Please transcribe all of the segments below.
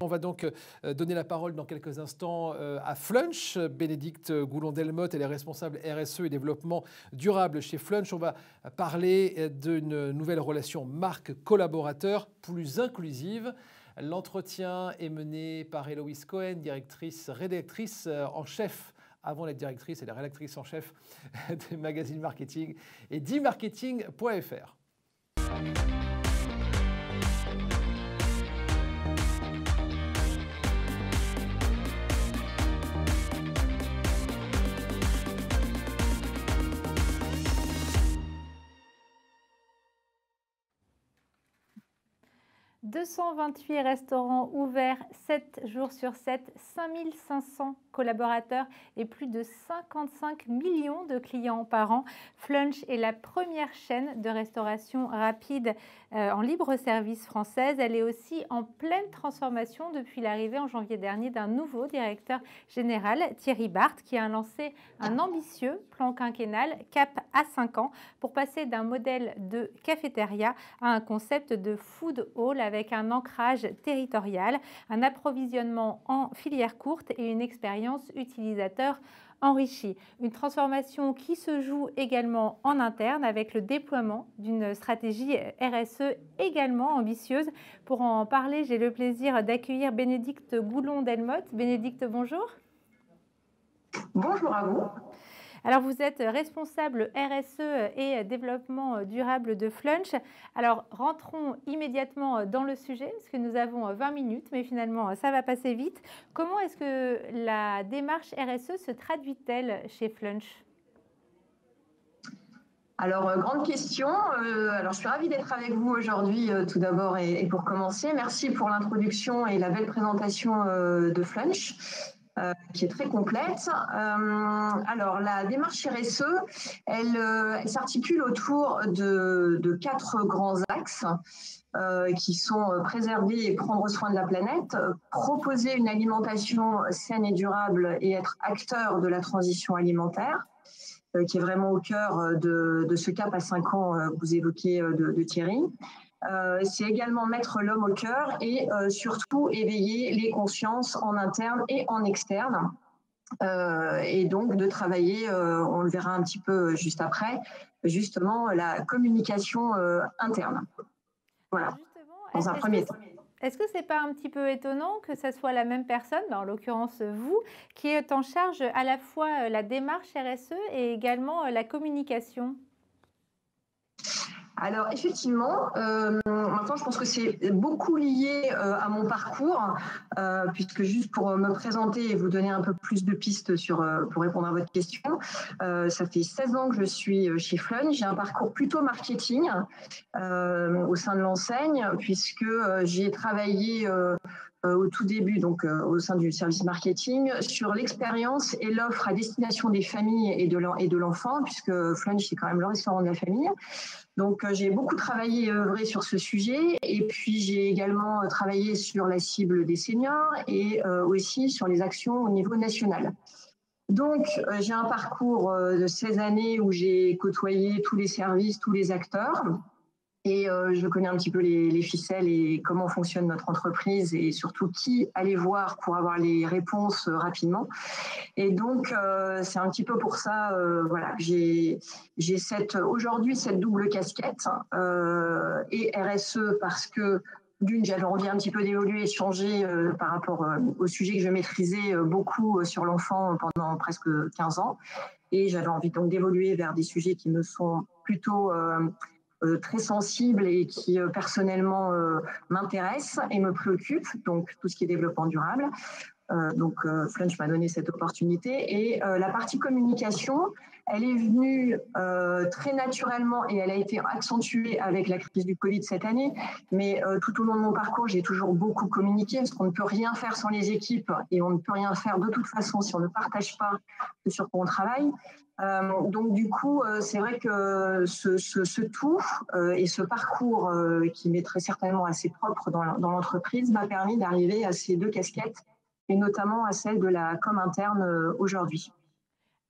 va donc donner la parole dans quelques instants à Flunch. Bénédicte Goulon-Delmotte, elle est responsable RSE et développement durable chez Flunch. On va parler d'une nouvelle relation marque-collaborateur plus inclusive. L'entretien est mené par Héloïse Cohen, rédactrice en chef. Avant d'être directrice, elle est rédactrice en chef des magazines marketing et d'e-marketing.fr. « 228 restaurants ouverts 7 jours sur 7, 5500 collaborateurs et plus de 55 millions de clients par an. Flunch est la première chaîne de restauration rapide en libre service française. Elle est aussi en pleine transformation depuis l'arrivée en janvier dernier d'un nouveau directeur général, Thierry Barthes, qui a lancé un ambitieux plan quinquennal cap à 5 ans pour passer d'un modèle de cafétéria à un concept de food hall avec un ancrage territorial, un approvisionnement en filière courte et une expérience utilisateur enrichie. Une transformation qui se joue également en interne avec le déploiement d'une stratégie RSE également ambitieuse. Pour en parler, j'ai le plaisir d'accueillir Bénédicte Goulon-Delmotte. Bénédicte, bonjour. Bonjour à vous. Alors, vous êtes responsable RSE et développement durable de Flunch. Alors, rentrons immédiatement dans le sujet, parce que nous avons 20 minutes, mais finalement, ça va passer vite. Comment est-ce que la démarche RSE se traduit-elle chez Flunch ? Alors, grande question. Alors, je suis ravie d'être avec vous aujourd'hui, tout d'abord, et pour commencer. Merci pour l'introduction et la belle présentation de Flunch. Qui est très complète. Alors, la démarche RSE, elle s'articule autour de 4 grands axes qui sont préserver et prendre soin de la planète, proposer une alimentation saine et durable et être acteur de la transition alimentaire, qui est vraiment au cœur de ce cap à 5 ans que vous évoquez de Thierry. C'est également mettre l'homme au cœur et surtout éveiller les consciences en interne et en externe. Et donc de travailler, on le verra un petit peu juste après, justement la communication interne. Voilà, dans un premier temps. Est-ce que ce n'est pas un petit peu étonnant que ce soit la même personne, en l'occurrence vous, qui est en charge à la fois la démarche RSE et également la communication ? Alors effectivement, maintenant je pense que c'est beaucoup lié à mon parcours, puisque juste pour me présenter et vous donner un peu plus de pistes pour répondre à votre question, ça fait 16 ans que je suis chez Flunch. J'ai un parcours plutôt marketing au sein de l'enseigne, puisque j'ai travaillé au tout début, donc au sein du service marketing, sur l'expérience et l'offre à destination des familles et de l'enfant, puisque Flunch c'est quand même le restaurant de la famille. Donc, j'ai beaucoup travaillé et œuvré sur ce sujet. Et puis, j'ai également travaillé sur la cible des seniors et aussi sur les actions au niveau national. Donc, j'ai un parcours de 16 années où j'ai côtoyé tous les services, tous les acteurs. Et je connais un petit peu les ficelles et comment fonctionne notre entreprise et surtout qui aller voir pour avoir les réponses rapidement. Et donc, c'est un petit peu pour ça voilà, que j'ai aujourd'hui cette double casquette et RSE parce que d'une, j'avais envie un petit peu d'évoluer et de changer par rapport au sujet que je maîtrisais beaucoup sur l'enfant pendant presque 15 ans. Et j'avais envie donc d'évoluer vers des sujets qui me sont plutôt très sensibles et qui personnellement m'intéressent et me préoccupent, donc tout ce qui est développement durable. Donc Flunch m'a donné cette opportunité et la partie communication, elle est venue très naturellement et elle a été accentuée avec la crise du Covid cette année, mais tout au long de mon parcours, j'ai toujours beaucoup communiqué parce qu'on ne peut rien faire sans les équipes et on ne peut rien faire de toute façon si on ne partage pas ce sur quoi on travaille. Donc du coup, c'est vrai que ce tout et ce parcours qui m'est très certainement assez propre dans l'entreprise m'a permis d'arriver à ces 2 casquettes et notamment à celle de la com interne aujourd'hui.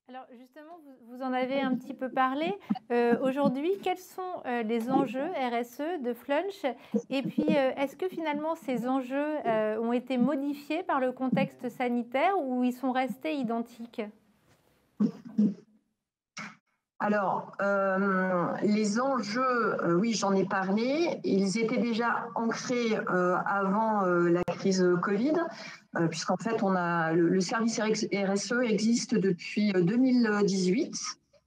Alors justement, vous en avez un petit peu parlé. Aujourd'hui, quels sont les enjeux RSE de Flunch? Et puis, est-ce que finalement ces enjeux ont été modifiés par le contexte sanitaire ou ils sont restés identiques? Alors, les enjeux, oui, j'en ai parlé. Ils étaient déjà ancrés avant la crise Covid, puisqu'en fait, le service RSE existe depuis 2018.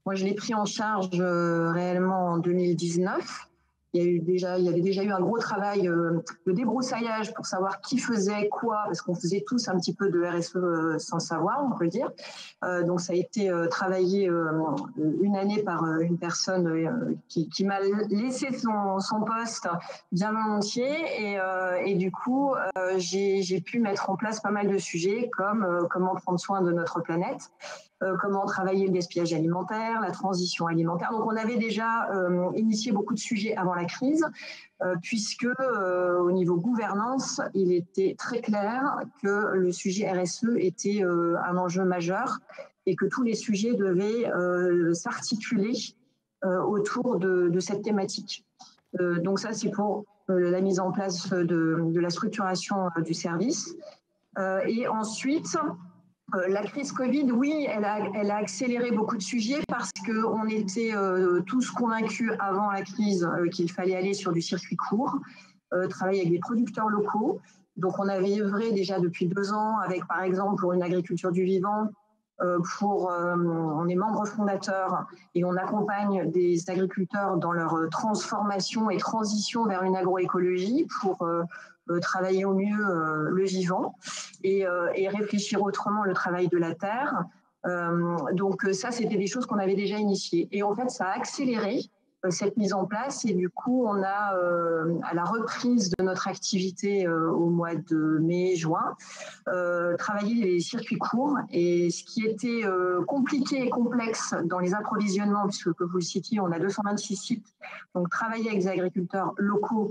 Moi, je l'ai pris en charge réellement en 2019. Il y avait déjà eu un gros travail de débroussaillage pour savoir qui faisait quoi, parce qu'on faisait tous un petit peu de RSE sans le savoir, on peut le dire. Donc ça a été travaillé une année par une personne qui m'a laissé son poste bien volontiers et du coup j'ai pu mettre en place pas mal de sujets comme comment prendre soin de notre planète, comment travailler le gaspillage alimentaire, la transition alimentaire. Donc on avait déjà initié beaucoup de sujets avant la crise, puisque au niveau gouvernance, il était très clair que le sujet RSE était un enjeu majeur et que tous les sujets devaient s'articuler autour de cette thématique. Donc ça, c'est pour la mise en place de la structuration du service. Et ensuite, la crise Covid, oui, elle a accéléré beaucoup de sujets parce qu'on était tous convaincus avant la crise qu'il fallait aller sur du circuit court, travailler avec des producteurs locaux. Donc, on avait œuvré déjà depuis 2 ans avec, par exemple, pour une agriculture du vivant, on est membre fondateur et on accompagne des agriculteurs dans leur transformation et transition vers une agroécologie pour travailler au mieux le vivant et réfléchir autrement le travail de la terre. Donc ça, c'était des choses qu'on avait déjà initiées. Et en fait, ça a accéléré cette mise en place et du coup, on a, à la reprise de notre activité au mois de mai-juin, travaillé les circuits courts et ce qui était compliqué et complexe dans les approvisionnements, puisque comme vous le citiez, on a 226 sites, donc travailler avec des agriculteurs locaux,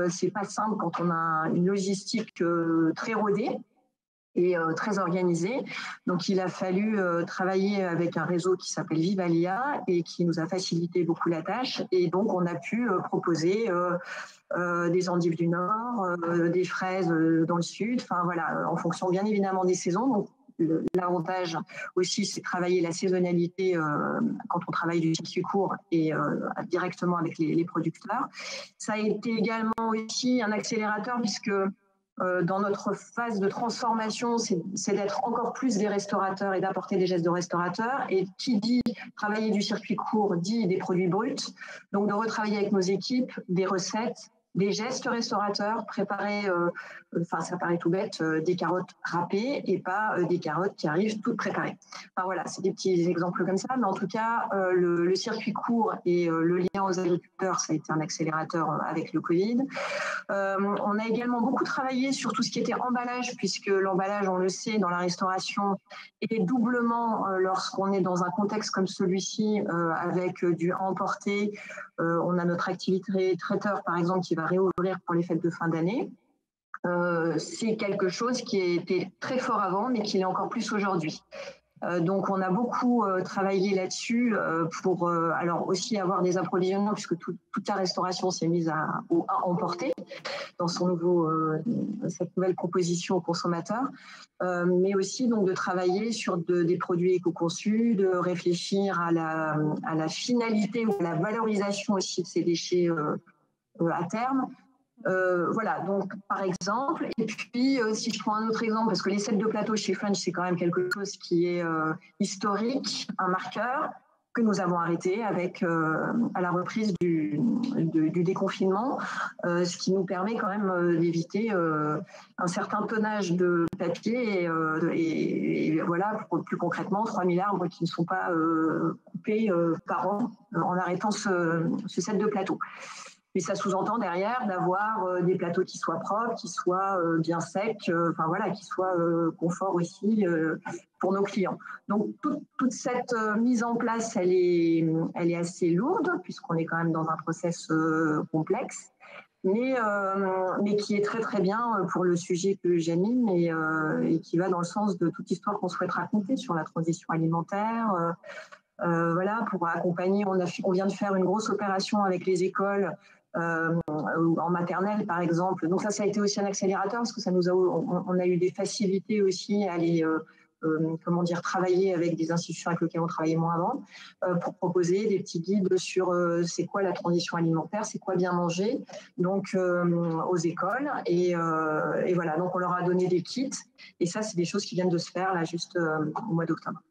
c'est pas simple quand on a une logistique très rodée et très organisée. Donc, il a fallu travailler avec un réseau qui s'appelle Vivalia et qui nous a facilité beaucoup la tâche. Et donc, on a pu proposer des endives du Nord, des fraises dans le Sud, enfin voilà, en fonction bien évidemment des saisons. Donc, l'avantage aussi, c'est travailler la saisonnalité quand on travaille du circuit court et directement avec les producteurs. Ça a été également aussi un accélérateur puisque dans notre phase de transformation, c'est d'être encore plus des restaurateurs et d'apporter des gestes de restaurateurs. Et qui dit travailler du circuit court dit des produits bruts. Donc de retravailler avec nos équipes des recettes, des gestes restaurateurs, préparer, ça paraît tout bête, des carottes râpées et pas des carottes qui arrivent toutes préparées. Enfin voilà, c'est des petits exemples comme ça, mais en tout cas, le circuit court et le lien aux agriculteurs, ça a été un accélérateur avec le Covid. On a également beaucoup travaillé sur tout ce qui était emballage, puisque l'emballage, on le sait, dans la restauration, est doublement lorsqu'on est dans un contexte comme celui-ci, avec du à emporter. On a notre activité traiteur, par exemple, qui va réouvrir pour les fêtes de fin d'année. C'est quelque chose qui était très fort avant, mais qui l'est encore plus aujourd'hui. Donc, on a beaucoup travaillé là-dessus pour alors aussi avoir des approvisionnements, puisque toute la restauration s'est mise à emporter dans cette nouvelle proposition aux consommateurs, mais aussi donc de travailler sur des produits éco-conçus, de réfléchir à la finalité ou à la valorisation aussi de ces déchets à terme. Voilà, donc par exemple, et puis si je prends un autre exemple, parce que les sets de plateau chez Flunch, c'est quand même quelque chose qui est historique, un marqueur que nous avons arrêté avec à la reprise du déconfinement, ce qui nous permet quand même d'éviter un certain tonnage de papier et voilà, plus concrètement, 3000 arbres qui ne sont pas coupés par an en arrêtant ce set de plateau. Mais ça sous-entend derrière d'avoir des plateaux qui soient propres, qui soient bien secs, qui soient confort aussi pour nos clients. Donc toute cette mise en place, elle est assez lourde puisqu'on est quand même dans un process complexe. mais qui est très très bien pour le sujet que j'anime et qui va dans le sens de toute histoire qu'on souhaite raconter sur la transition alimentaire. Voilà, pour accompagner, on vient de faire une grosse opération avec les écoles en maternelle par exemple. Donc ça a été aussi un accélérateur parce que on a eu des facilités aussi à aller travailler avec des institutions avec lesquelles on travaillait moins avant pour proposer des petits guides sur c'est quoi la transition alimentaire, c'est quoi bien manger, donc aux écoles et voilà, donc on leur a donné des kits et ça c'est des choses qui viennent de se faire là juste au mois d'octobre.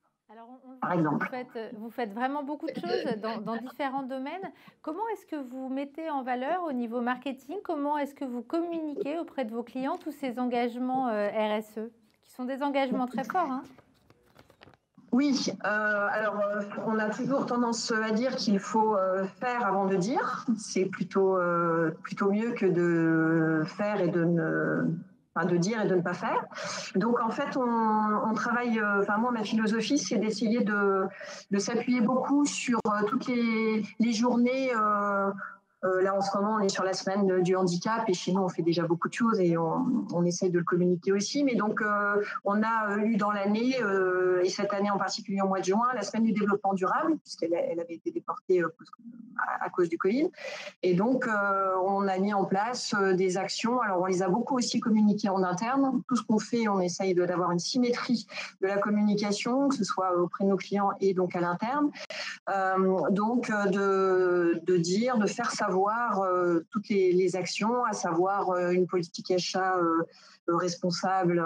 Par exemple. Vous faites vraiment beaucoup de choses dans différents domaines. Comment est-ce que vous mettez en valeur au niveau marketing? Comment est-ce que vous communiquez auprès de vos clients tous ces engagements RSE, qui sont des engagements très forts, hein? Oui, alors on a toujours tendance à dire qu'il faut faire avant de dire. C'est plutôt mieux que de faire et de dire et de ne pas faire. Donc en fait, on travaille, moi ma philosophie c'est d'essayer de s'appuyer beaucoup sur toutes les journées. Là, en ce moment, on est sur la semaine du handicap et chez nous, on fait déjà beaucoup de choses et on essaye de le communiquer aussi. Mais donc, on a eu dans l'année, et cette année en particulier au mois de juin, la semaine du développement durable, puisqu'elle avait été déportée à cause du Covid. Et donc, on a mis en place des actions. Alors, on les a beaucoup aussi communiquées en interne. Tout ce qu'on fait, on essaye d'avoir une symétrie de la communication, que ce soit auprès de nos clients et donc à l'interne. Donc, de faire savoir toutes les actions, à savoir une politique achat responsable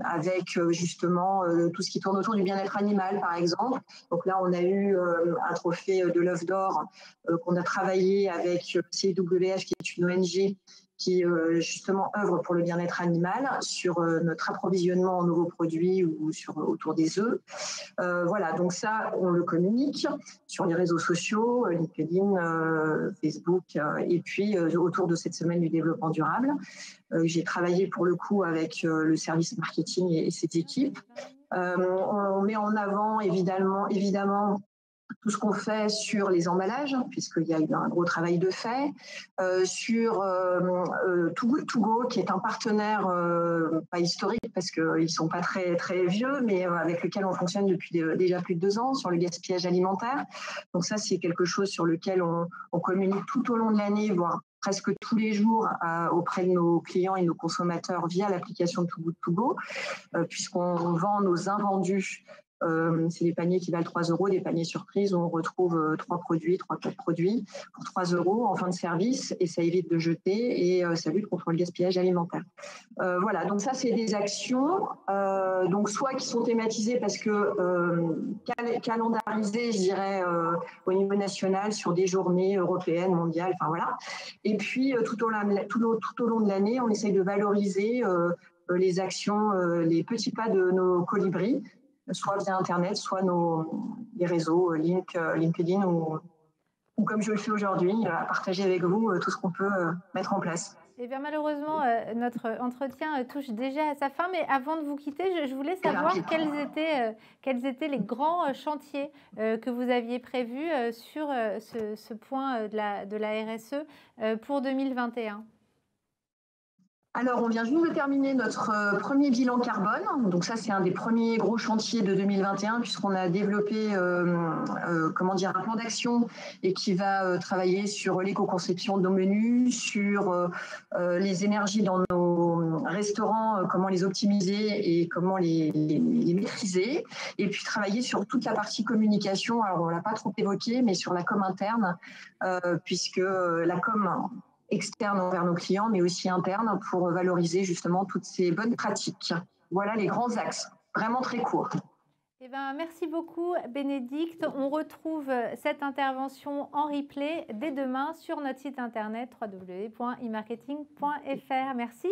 avec justement tout ce qui tourne autour du bien-être animal, par exemple. Donc là, on a eu un trophée de l'œuf d'or qu'on a travaillé avec CWH, qui est une ONG qui justement œuvre pour le bien-être animal sur notre approvisionnement en nouveaux produits ou autour des œufs. Voilà, donc ça, on le communique sur les réseaux sociaux, LinkedIn, Facebook, et puis autour de cette semaine du développement durable. J'ai travaillé pour le coup avec le service marketing et ses équipes. On met en avant évidemment tout ce qu'on fait sur les emballages, puisqu'il y a eu un gros travail de fait, sur Too Good To Go, qui est un partenaire pas historique, parce qu'ils ne sont pas très, très vieux, mais avec lequel on fonctionne depuis déjà plus de 2 ans, sur le gaspillage alimentaire. Donc ça, c'est quelque chose sur lequel on communique tout au long de l'année, voire presque tous les jours auprès de nos clients et nos consommateurs via l'application Too Good To Go, puisqu'on vend nos invendus. C'est des paniers qui valent 3 €, des paniers surprises où on retrouve 3 ou 4 produits pour 3 € en fin de service et ça évite de jeter et ça lutte contre le gaspillage alimentaire. Voilà, donc ça c'est des actions donc soit qui sont thématisées parce que calendarisées, je dirais, au niveau national sur des journées européennes, mondiales, enfin voilà. Et puis tout au long de l'année, on essaye de valoriser les actions, les petits pas de nos colibris, soit via Internet, soit les réseaux LinkedIn ou comme je le fais aujourd'hui, à partager avec vous tout ce qu'on peut mettre en place. Eh bien, malheureusement, notre entretien touche déjà à sa fin, mais avant de vous quitter, je voulais savoir quels étaient les grands chantiers que vous aviez prévus sur ce point de la RSE pour 2021. Alors, on vient juste de terminer notre premier bilan carbone. Donc ça, c'est un des premiers gros chantiers de 2021 puisqu'on a développé un plan d'action et qui va travailler sur l'éco-conception de nos menus, sur les énergies dans nos restaurants, comment les optimiser et comment les maîtriser. Et puis travailler sur toute la partie communication. Alors, on ne l'a pas trop évoqué, mais sur la com interne, puisque la com externe envers nos clients, mais aussi interne pour valoriser justement toutes ces bonnes pratiques. Voilà les grands axes, vraiment très courts. Eh ben, merci beaucoup Bénédicte. On retrouve cette intervention en replay dès demain sur notre site internet www.emarketing.fr. Merci.